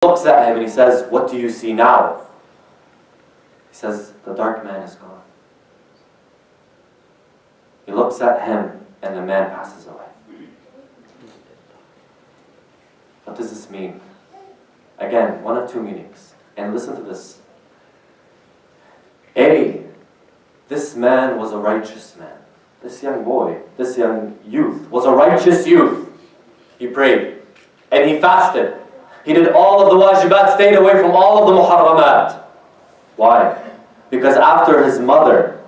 looks at him and he says, "What do you see now?" He says, "The dark man is gone." He looks at him and the man passes away. What does this mean? Again, one of two meanings. And listen to this. A, this man was a righteous man. This young boy, this young youth was a righteous youth. He prayed and he fasted. He did all of the wajibat, stayed away from all of the muharramat. Why? Because after his mother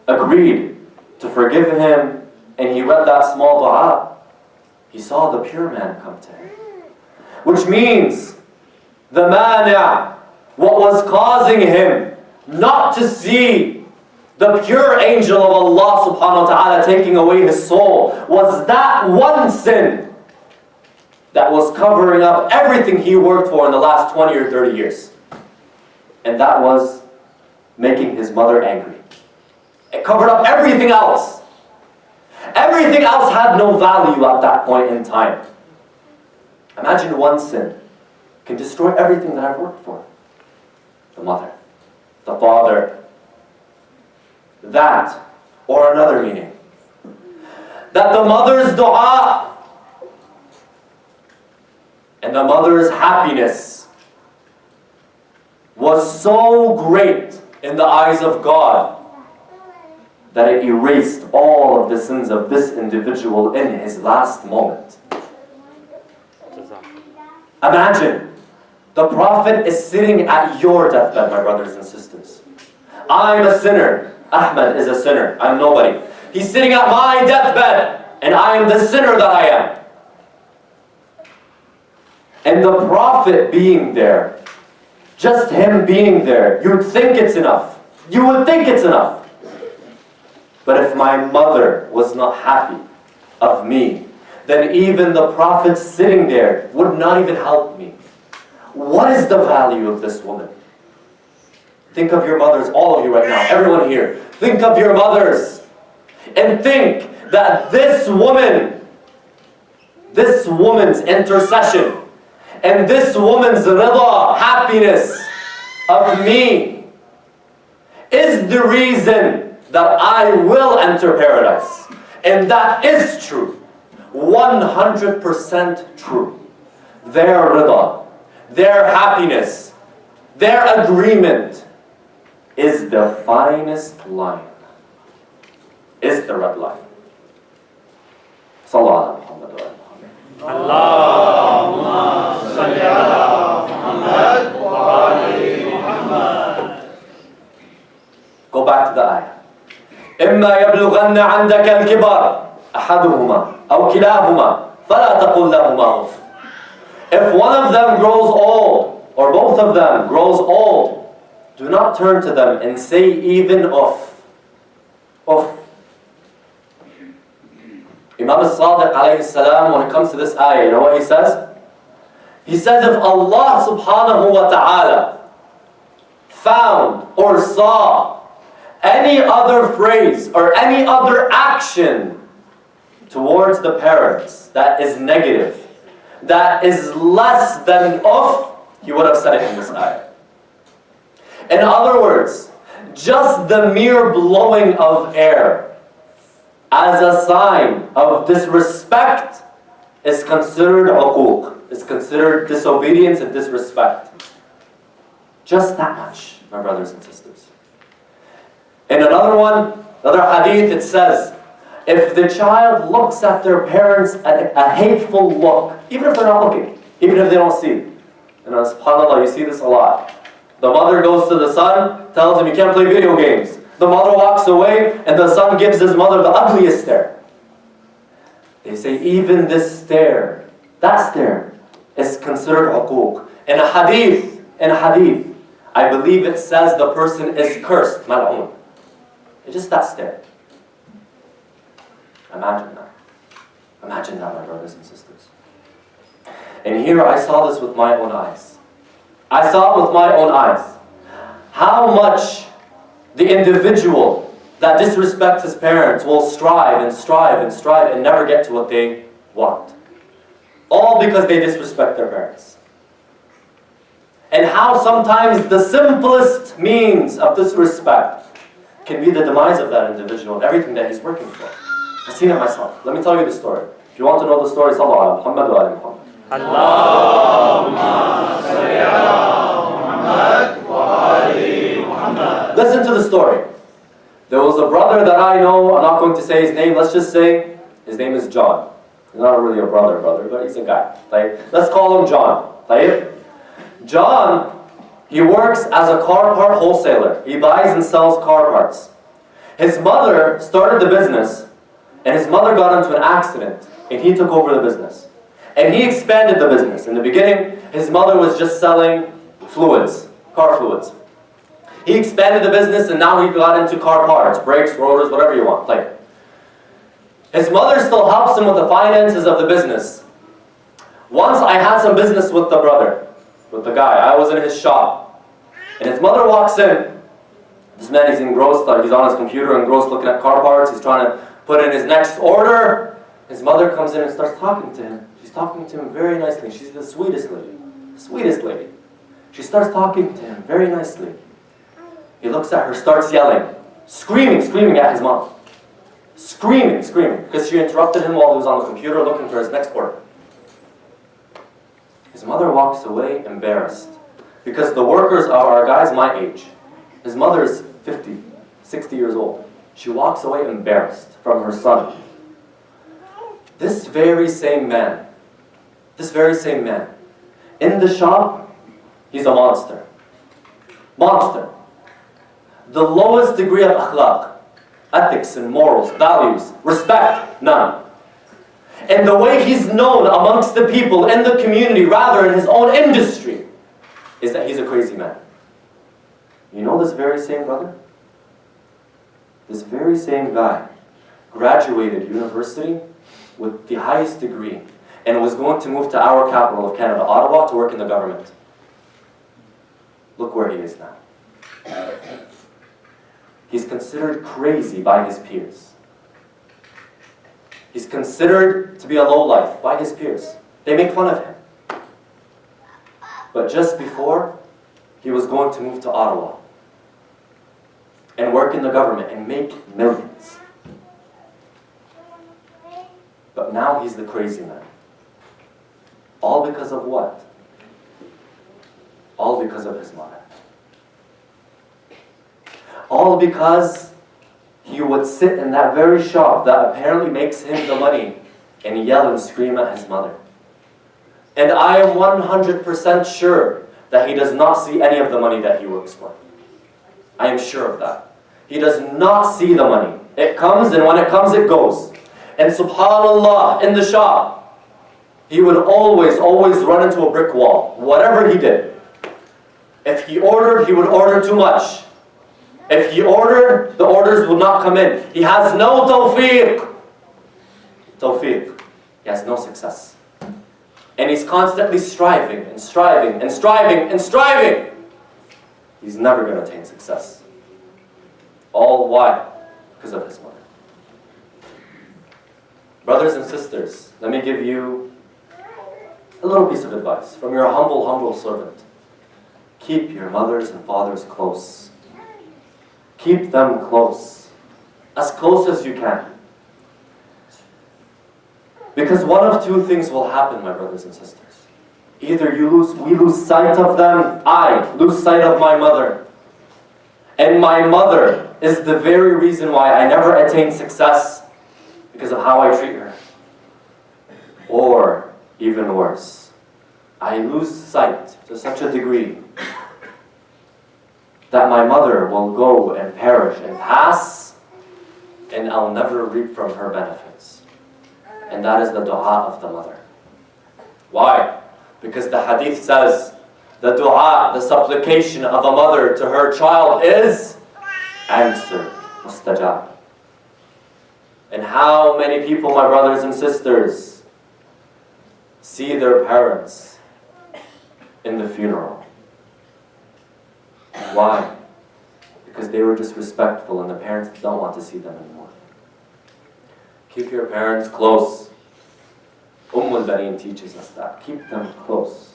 agreed to forgive him and he read that small dua, he saw the pure man come to him. Which means the mani', what was causing him not to see the pure angel of Allah subhanahu wa ta'ala taking away his soul, was that one sin that was covering up everything he worked for in the last 20 or 30 years. And that was making his mother angry. It covered up everything else. Everything else had no value at that point in time. Imagine one sin can destroy everything that I've worked for. The mother, the father. That, or another meaning, that the mother's dua and the mother's happiness was so great in the eyes of God that it erased all of the sins of this individual in his last moment. Imagine, the Prophet is sitting at your deathbed, my brothers and sisters. I'm a sinner. Ahmed is a sinner. I'm nobody. He's sitting at my deathbed, and I am the sinner that I am. And the Prophet being there, just him being there, you'd think it's enough. You would think it's enough. But if my mother was not happy of me, then even the Prophet sitting there would not even help me. What is the value of this woman? Think of your mothers, all of you right now, everyone here. Think of your mothers. And think that this woman, this woman's intercession, and this woman's rida, happiness of me, is the reason that I will enter paradise. And that is true. 100% true. Their rida, their happiness, their agreement is the finest line, is the red line. Sallallahu alaihi Muhammad. Allahumma salli ala Muhammad wa ali Muhammad. Go back to the ayah. إما يبلغن عندك الكبر أحدهما أو كلاهما فلا تقل لهما أف. If one of them grows old, or both of them grows old, do not turn to them and say even uff. Uff. Imam al-Sadiq alayhi salam, when it comes to this ayah, you know what he says? He says if Allah subhanahu wa ta'ala found or saw any other phrase or any other action towards the parents that is negative, that is less than uff, he would have said it in this ayah. In other words, just the mere blowing of air as a sign of disrespect is considered uquq, is considered disobedience and disrespect. Just that much, my brothers and sisters. In another one, another hadith, it says, if the child looks at their parents at a hateful look, even if they're not looking, even if they don't see, and subhanAllah, you see this a lot. The mother goes to the son, tells him you can't play video games. The mother walks away, and the son gives his mother the ugliest stare. They say even this stare, that stare, is considered uquq. In a hadith, I believe it says the person is cursed, mal'un. It's just that stare. Imagine that. Imagine that, my brothers and sisters. And here I saw this with my own eyes. I saw it with my own eyes. How much the individual that disrespects his parents will strive and strive and strive and never get to what they want. All because they disrespect their parents. And how sometimes the simplest means of disrespect can be the demise of that individual and everything that he's working for. I've seen it myself. Let me tell you the story. If you want to know the story, sallu ala Muhammad wa ala Muhammad. Allahumma salli ala Muhammad wa ali Muhammad. Listen to the story. There was a brother that I know, I'm not going to say his name, let's just say his name is John. He's not really a brother, but he's a guy. Let's call him John. John, he works as a car part wholesaler. He buys and sells car parts. His mother started the business, and his mother got into an accident, and he took over the business. And he expanded the business. In the beginning, his mother was just selling fluids, car fluids. He expanded the business, and now he got into car parts, brakes, rotors, whatever you want. His mother still helps him with the finances of the business. Once I had some business with the brother, with the guy. I was in his shop. And his mother walks in. This man is engrossed, he's on his computer engrossed looking at car parts. He's trying to put in his next order. His mother comes in and starts talking to him. She's talking to him very nicely. She's the sweetest lady. Sweetest lady. She starts talking to him very nicely. He looks at her, starts yelling. Screaming at his mom. Screaming. Because she interrupted him while he was on the computer looking for his next order. His mother walks away embarrassed. Because the workers are guys my age. His mother is 50, 60 years old. She walks away embarrassed from her son. This very same man, in the shop, he's a monster. Monster. The lowest degree of akhlaq, ethics and morals, values, respect, none. And the way he's known amongst the people in the community, rather in his own industry, is that he's a crazy man. You know this very same brother? This very same guy graduated university with the highest degree and was going to move to our capital of Canada, Ottawa, to work in the government. Look where he is now. He's considered crazy by his peers. He's considered to be a lowlife by his peers. They make fun of him. But just before, he was going to move to Ottawa and work in the government and make millions. But now he's the crazy man. All because of what? All because of his mother. All because he would sit in that very shop that apparently makes him the money and yell and scream at his mother. And I am 100% sure that he does not see any of the money that he works for. I am sure of that. He does not see the money. It comes, and when it comes, it goes. And subhanAllah, in the shop, he would always run into a brick wall, whatever he did. If he ordered, he would order too much. If he ordered, the orders would not come in. He has no tawfiq. He has no success. And he's constantly striving. He's never going to attain success. All why? Because of his mother. Brothers and sisters, let me give you a little piece of advice from your humble servant. Keep your mothers and fathers close. Keep them close. As close as you can. Because one of two things will happen, my brothers and sisters. Either we lose sight of them, I lose sight of my mother. And my mother is the very reason why I never attain success, because of how I treat her. Or, even worse, I lose sight to such a degree that my mother will go and perish and pass, and I'll never reap from her benefits. And that is the dua of the mother. Why? Because the hadith says, the dua, the supplication of a mother to her child is answered, mustajab. And how many people, my brothers and sisters, see their parents in the funeral? Why? Because they were disrespectful and the parents don't want to see them anymore. Keep your parents close. Umm al-Baneen teaches us that. Keep them close.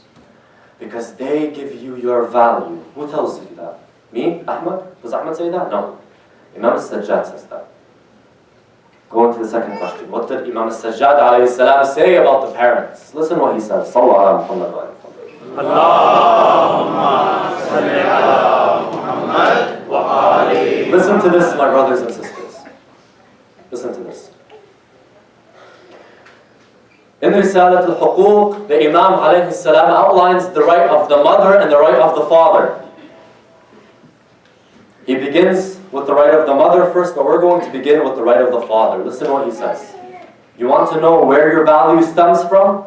Because they give you your value. Who tells you that? Me? Ahmed? Does Ahmed say that? No. Imam al-Sajjad says that. Go on to the second question. What did Imam al-Sajjad alayhi salam say about the parents? Listen what he says. Sallu ala Muhammad wa ala Allahumma salli ala Muhammad wa ali. Listen to this, my brothers and sisters. Listen to this. In Risalat al-Huquq, the Imam alayhi salam outlines the right of the mother and the right of the father. He begins with the right of the mother first, but we're going to begin with the right of the father. Listen what he says. You want to know where your value stems from?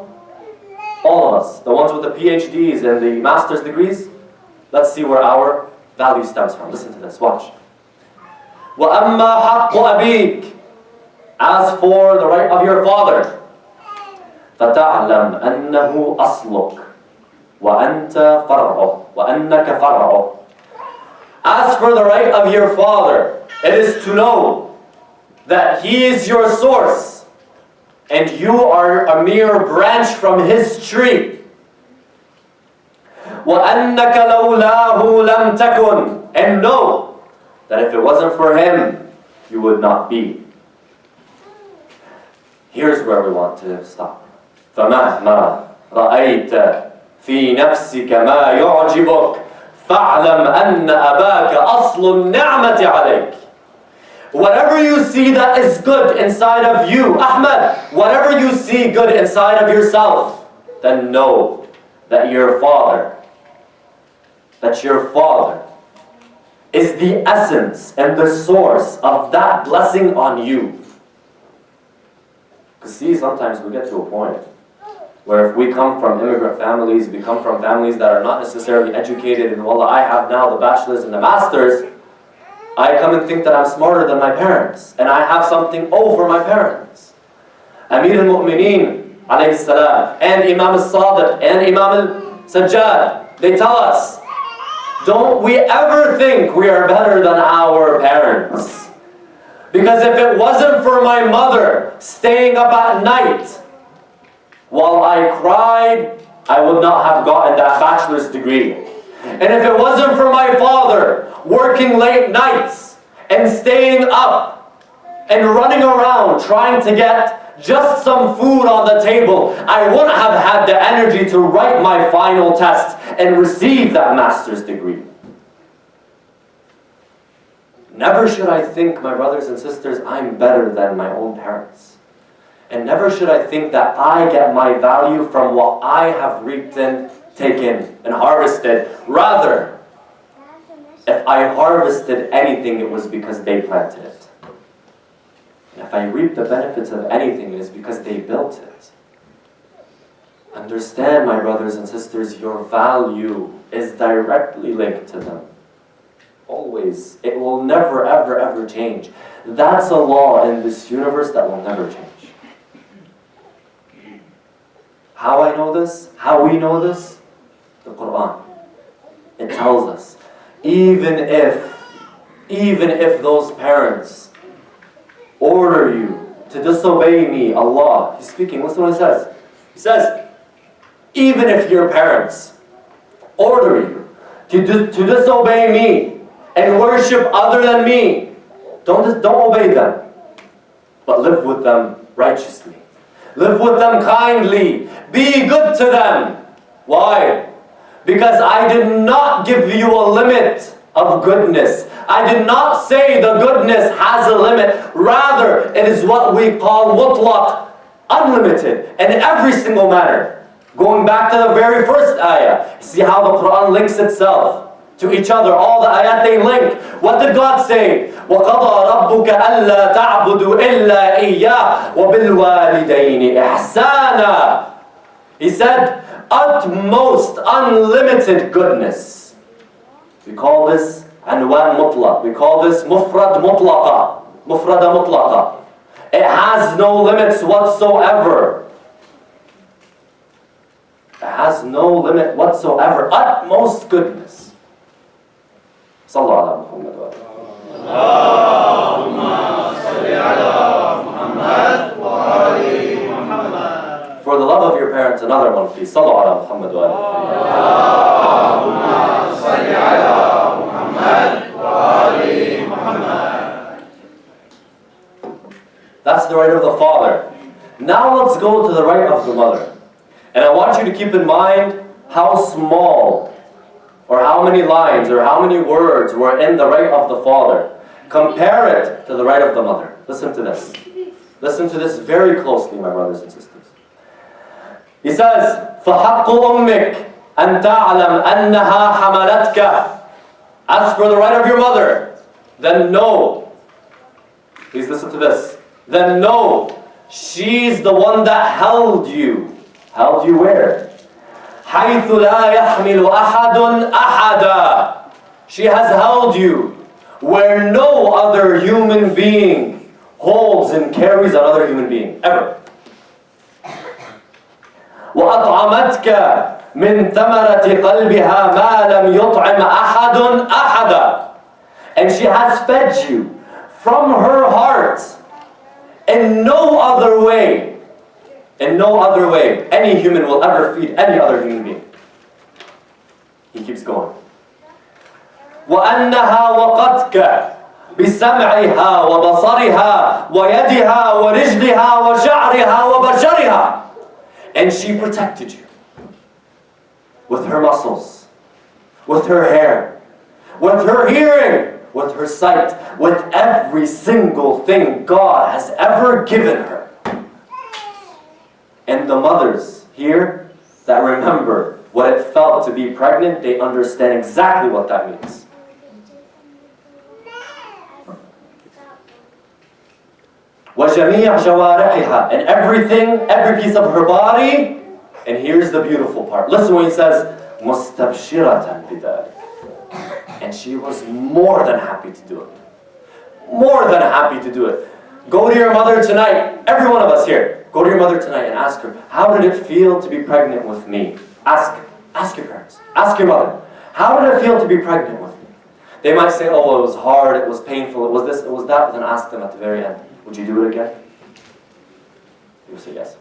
All of us, the ones with the PhDs and the master's degrees, let's see where our value stems from. Listen to this, watch. وَأَمَّا حَقُّ أَبِيكَ. As for the right of your father, فَتَعْلَمْ أَنَّهُ أَصْلُكَ وَأَنْتَ فَرْعُهُ وَأَنَّكَ فَرْعُهُ. As for the right of your father, it is to know that he is your source and you are a mere branch from his tree. وَأَنَّكَ لَوْلَاهُ لَمْ تَكُنْ. And know that if it wasn't for him, you would not be. Here's where we want to stop. فَمَهْمَا رَأَيْتَ فِي نَفْسِكَ مَا يُعْجِبُكَ فَاعْلَمْ أَنَّ أَبَاكَ أَصْلُ النِّعْمَةِ عَلَيْكَ. Whatever you see that is good inside of you, Ahmed, whatever you see good inside of yourself, then know that your father is the essence and the source of that blessing on you. Because see, sometimes we get to a point where if we come from immigrant families, we come from families that are not necessarily educated, and wallah, I have now the bachelors and the masters, I come and think that I'm smarter than my parents, and I have something over my parents. Amir al-Mu'mineen, alayhi salam, and Imam al-Sadiq, and Imam al-Sajjad, they tell us, don't we ever think we are better than our parents. Because if it wasn't for my mother staying up at night while I cried, I would not have gotten that bachelor's degree. And if it wasn't for my father working late nights and staying up and running around trying to get just some food on the table, I wouldn't have had the energy to write my final test and receive that master's degree. Never should I think, my brothers and sisters, I'm better than my own parents. And never should I think that I get my value from what I have reaped and taken and harvested. Rather, if I harvested anything, it was because they planted it. And if I reap the benefits of anything, it is because they built it. Understand, my brothers and sisters, your value is directly linked to them. Always. It will never, ever, ever change. That's a law in this universe that will never change. How I know this? How we know this? The Quran. It tells us, even if those parents order you to disobey me, Allah, He's speaking, listen what He says. He says, even if your parents order you to disobey me and worship other than me, don't obey them, but live with them righteously. Live with them kindly. Be good to them. Why? Because I did not give you a limit of goodness. I did not say the goodness has a limit. Rather, it is what we call mutlaq, unlimited, in every single manner. Going back to the very first ayah, see how the Quran links itself to each other. All the ayat, they link. What did God say? وَقَضَى رَبُّكَ أَلَّا تَعْبُدُوا إِلَّا إِيَّاهُ وَبِالْوَالِدَيْنِ إِحْسَانًا. He said, utmost unlimited goodness. We call this anwan mutlaq. We call this mufrad mutlaqa. Mufrada mutlaqa. It has no limits whatsoever. It has no limit whatsoever. Utmost goodness. Sallallahu Alaihi Wasallam. Allahumma salli ala Muhammad wa ali Muhammad. For the love of your parents, parents another one, please. Sallu ala Muhammad wa alihi. That's the right of the father. Now let's go to the right of the mother. And I want you to keep in mind how small, or how many lines, or how many words were in the right of the father. Compare it to the right of the mother. Listen to this. Listen to this very closely, my brothers and sisters. He says, فَحَقُّ أُمِّكَ أَن تَعْلَمْ أَنَّهَا حَمَلَتْكَ. As for the right of your mother, then know. Please listen to this. Then know, she's the one that held you. Held you where? حَيْثُ لَا يَحْمِلُ أَحَدٌ أَحَدًا. She has held you where no other human being holds and carries another human being, ever. وَأَطْعَمَتْكَ مِنْ ثَمَرَةِ قَلْبِهَا مَا لَمْ يُطْعِمْ أَحَدٌ أَحَدًا. And she has fed you from her heart in no other way. In no other way any human will ever feed any other human being. He keeps going. وَأَنَّهَا وَقَتْكَ بِسَمْعِهَا وَبَصَرِهَا وَيَدِهَا وَرِجْلِهَا وَشَعْرِهَا وَبَشَرِهَا. And she protected you with her muscles, with her hair, with her hearing, with her sight, with every single thing God has ever given her. And the mothers here that remember what it felt to be pregnant, they understand exactly what that means. وَجَمِيعَ جَوَارِحِهَا. And everything, every piece of her body. And here's the beautiful part. Listen when he says, مُسْتَبْشِرَةً بِذَلِكَ. And she was more than happy to do it. More than happy to do it. Go to your mother tonight. Every one of us here. Go to your mother tonight and ask her, how did it feel to be pregnant with me? Ask your parents. Ask your mother. How did it feel to be pregnant with me? They might say, oh, it was hard, it was painful, it was this, it was that. But then ask them at the very end, would you do it again? You will say yes.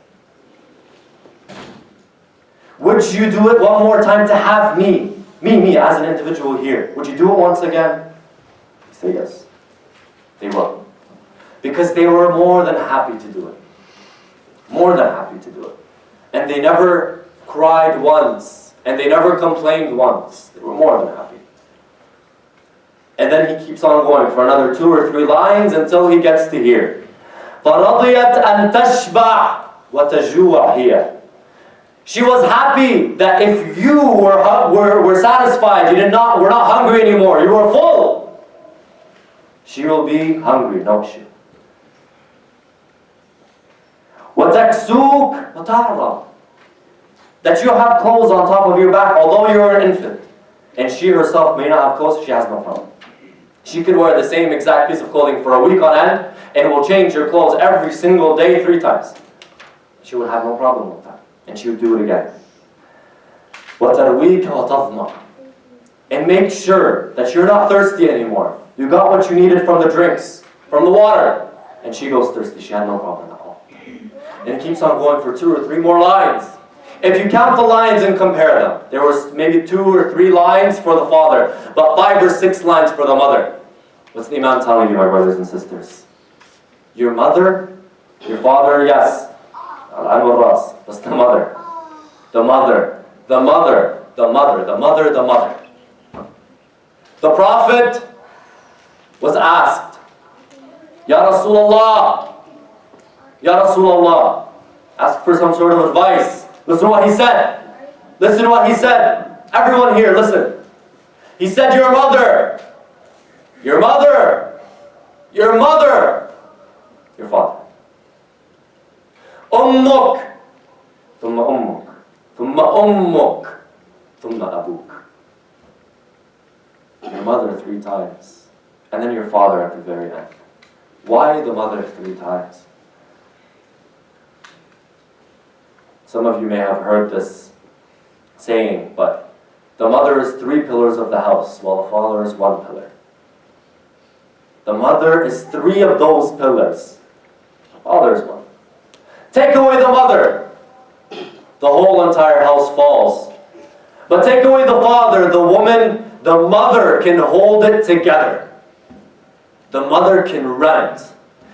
Would you do it one more time to have me as an individual here? Would you do it once again? You say yes. They will. Because they were more than happy to do it. More than happy to do it. And they never cried once. And they never complained once. They were more than happy. And then he keeps on going for another 2 or 3 lines until he gets to here. فَرَضِيَتْ أَن تَشْبَعْ وَتَجُوعْ هِيَ. She was happy that if you were satisfied, were not hungry anymore, you were full, she will be hungry, not she. وَتَكْسُوكَ وَتَعْرَى. That you have clothes on top of your back, although you're an infant. And she herself may not have clothes, she has no problem. She could wear the same exact piece of clothing for a week on end, and will change her clothes every single day 3 times. She would have no problem with that. And she would do it again. وَتَرْوِيكَ وَتَظْمَى. And make sure that you're not thirsty anymore. You got what you needed from the drinks, from the water. And she goes thirsty. She had no problem at all. And it keeps on going for 2 or 3 more lines. If you count the lines and compare them, there was maybe 2 or 3 lines for the father, but 5 or 6 lines for the mother. What's the Imam telling you, my brothers and sisters? Your mother, your father, yes. Al-Ras, that's the mother. The mother, the mother, the mother, the mother, the mother. The Prophet was asked, Ya Rasulullah, Ya Rasulullah, asked for some sort of advice. Listen to what he said. Listen to what he said. Everyone here, listen. He said, your mother, your mother, your mother, your father. أمك ثم أمك ثم أمك ثم أبوك. Your mother 3 times, and then your father at the very end. Why the mother 3 times? Some of you may have heard this saying, but the mother is 3 pillars of the house, while the father is 1 pillar. The mother is 3 of those pillars. The father is 1. Take away the mother. the whole entire house falls. But take away the father, the woman, the mother can hold it together. The mother can run it.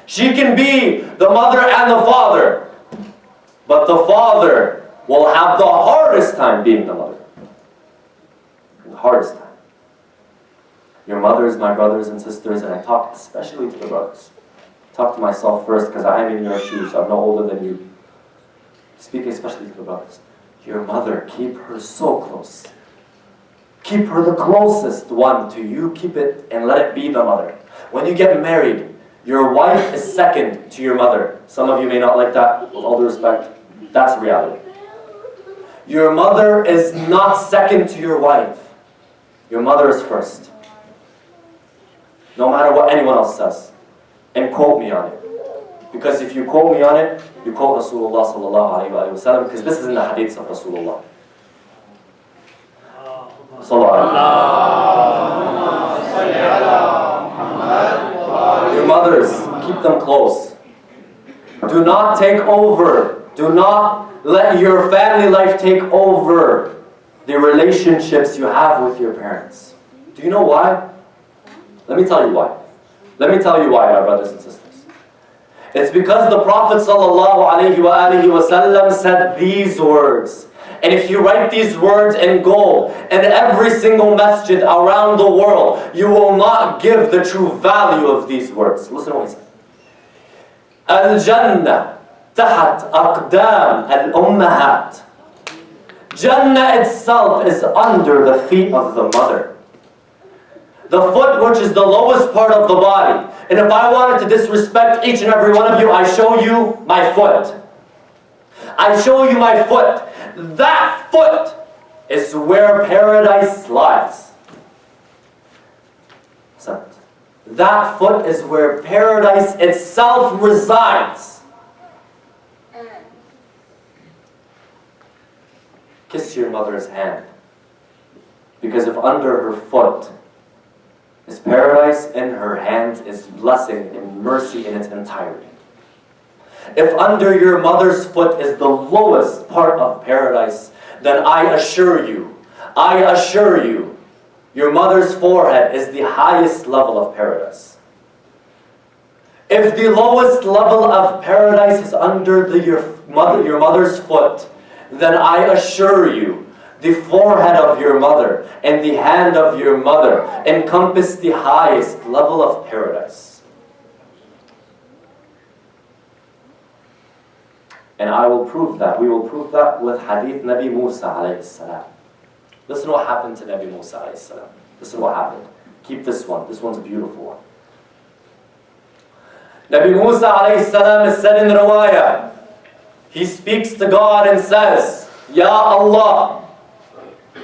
She can be the mother and the father. But the father will have the hardest time being the mother. The hardest time. Your mothers, my brothers and sisters, and I talk especially to the brothers. Talk to myself first because I am in your shoes. I'm no older than you. Speaking especially to the brothers. Your mother, keep her so close. Keep her the closest one to you. Keep it and let it be the mother. When you get married, your wife is second to your mother. Some of you may not like that, with all due respect. That's reality. Your mother is not second to your wife. Your mother is first. No matter what anyone else says. And quote me on it. Because if you quote me on it, you quote Rasulullah sallallahu alayhi wa sallam, because this is in the hadiths of Rasulullah. Your mothers, keep them close. Do not take over. Do not let your family life take over the relationships you have with your parents. Do you know why? Let me tell you why. Let me tell you why, my brothers and sisters. It's because the Prophet ﷺ said these words. And if you write these words in gold in every single masjid around the world, you will not give the true value of these words. Listen to what he said. Al-Jannah tahat aqdam al-ummahat. Jannah itself is under the feet of the mother. The foot, which is the lowest part of the body. And if I wanted to disrespect each and every one of you, I show you my foot. I show you my foot. That foot is where paradise lies. So, that foot is where paradise itself resides. Kiss your mother's hand. Because if under her foot is paradise, in her hands is blessing and mercy in its entirety. If under your mother's foot is the lowest part of paradise, then I assure you, your mother's forehead is the highest level of paradise. If the lowest level of paradise is under your mother's foot, then I assure you, the forehead of your mother and the hand of your mother encompass the highest level of paradise. And I will prove that. We will prove that with hadith Nabi Musa alayhi salam. Listen what happened to Nabi Musa alayhi salam. Listen what happened. Keep this one. This one's a beautiful one. Nabi Musa alayhi salam is said in the riwayah. He speaks to God and says, Ya Allah,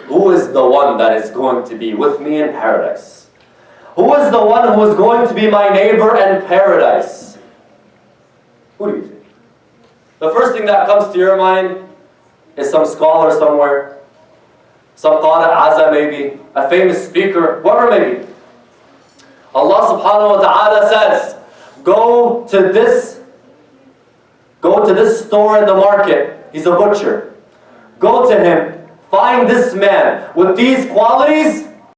who is the one that is going to be with me in paradise? Who is the one who is going to be my neighbor in paradise? Who do you think? The first thing that comes to your mind is some scholar somewhere, some qari aza maybe, a famous speaker, whatever maybe. Allah subhanahu wa ta'ala says, go to this store in the market. He's a butcher. Go to him. Find this man with these qualities